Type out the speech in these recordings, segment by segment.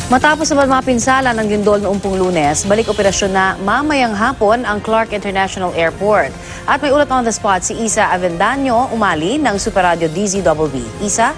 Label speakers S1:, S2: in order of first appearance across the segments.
S1: Matapos naman mapinsala ng lindol noong Lunes, balik operasyon na mamayang hapon ang Clark International Airport. At may ulat on the spot si Isa Avendaño Umali ng Super Radio DZBB. Isa?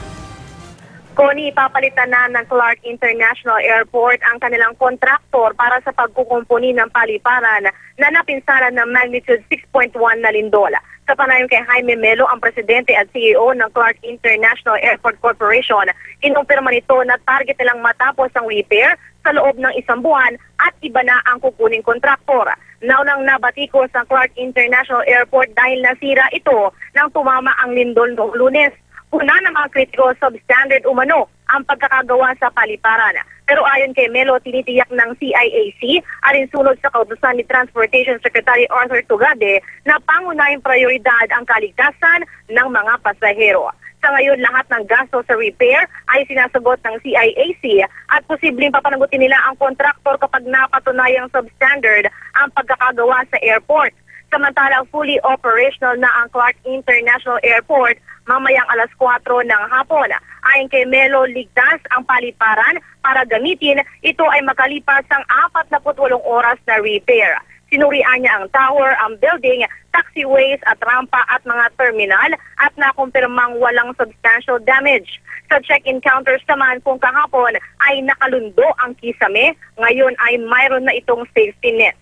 S2: Connie, papalitan na ng Clark International Airport ang kanilang kontraktor para sa pagkukumpuni ng paliparan na napinsala ng magnitude 6.1 na lindol. Sa panayam kay Jaime Melo, ang presidente at CEO ng Clark International Airport Corporation, kinumpirma nito na target nilang matapos ang repair sa loob ng isang buwan at iba na ang kukuning kontraktor. Naunang nabatikos sa Clark International Airport dahil nasira ito nang tumama ang lindol noong Lunes. Una ng mga critical substandard umano ang pagkakagawa sa paliparan. Pero ayon kay Melo, tinitiyak ng CIAC alinsunod sa kautusan ni Transportation Secretary Arthur Tugade na pangunahing prioridad ang kaligtasan ng mga pasahero. Sa ngayon, lahat ng gasto sa repair ay sinasagot ng CIAC at posibleng papanagutin nila ang kontraktor kapag napatunayang substandard ang pagkakagawa sa airport. Samantalang fully operational na ang Clark International Airport mamayang alas 4 ng hapon. Ayon kay Melo, ligtas ang paliparan para gamitin. Ito ay makalipas ang 48 oras na repair. Sinurian niya ang tower, ang building, taxiways at rampa at mga terminal at nakumpirmang walang substantial damage. Sa check-in counters naman kung kahapon ay nakalundo ang kisame, ngayon ay mayroon na itong safety net.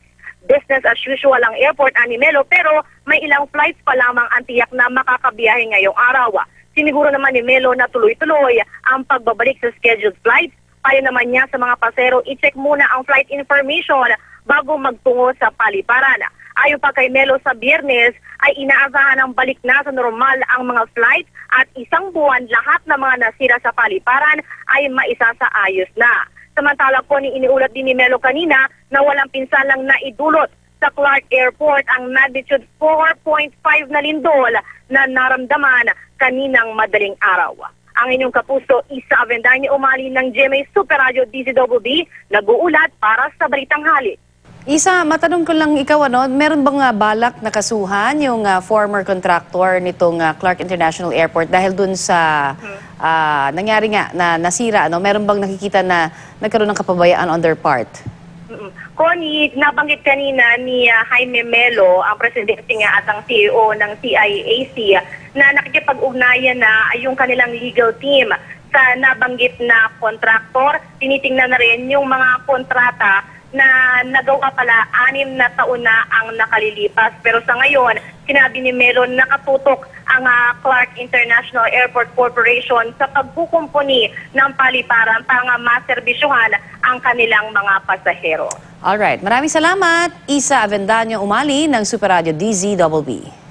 S2: Business as usual ang airport, ani Melo, pero may ilang flights pa lamang ang tiyak na makakabiyahe ngayong araw. Siniguro naman ni Melo na tuloy-tuloy ang pagbabalik sa scheduled flights. Payo naman niya sa mga pasero, i-check muna ang flight information bago magtungo sa paliparan. Ayon pa kay Melo, sa Biyernes ay inaasahan ang balik na sa normal ang mga flights at isang buwan lahat ng mga nasira sa paliparan ay maisasaayos na. Samantala po iniulat din ni Melo kanina na walang pinsalang naidulot sa Clark Airport ang magnitude 4.5 na lindol na naramdaman kaninang madaling araw. Ang inyong kapuso, Isa Avendaño Umali ng GMA Super Radio DZBB, nag-uulat para sa Balitang Hali.
S1: Isa, matanong ko lang ikaw, meron bang balak na kasuhan yung former contractor nitong Clark International Airport dahil dun sa nangyari nga na nasira, meron bang nakikita na nagkaroon ng kapabayaan on their part?
S2: Connie, nabanggit kanina ni Jaime Melo, ang presidente nga at ang CEO ng CIAC, na nakikipag-ugnayan na yung kanilang legal team sa nabanggit na kontraktor. Tinitingnan na rin yung mga kontrata na nagawa pala 6 na taon na ang nakalilipas. Pero sa ngayon, sinabi ni Melo nakatutok ang Clark International Airport Corporation sa pagkukumpuni ng paliparan para maserbisyuhan ang kanilang mga pasahero.
S1: Alright, maraming salamat. Isa Avendaño Umali ng Super Radio DZBB.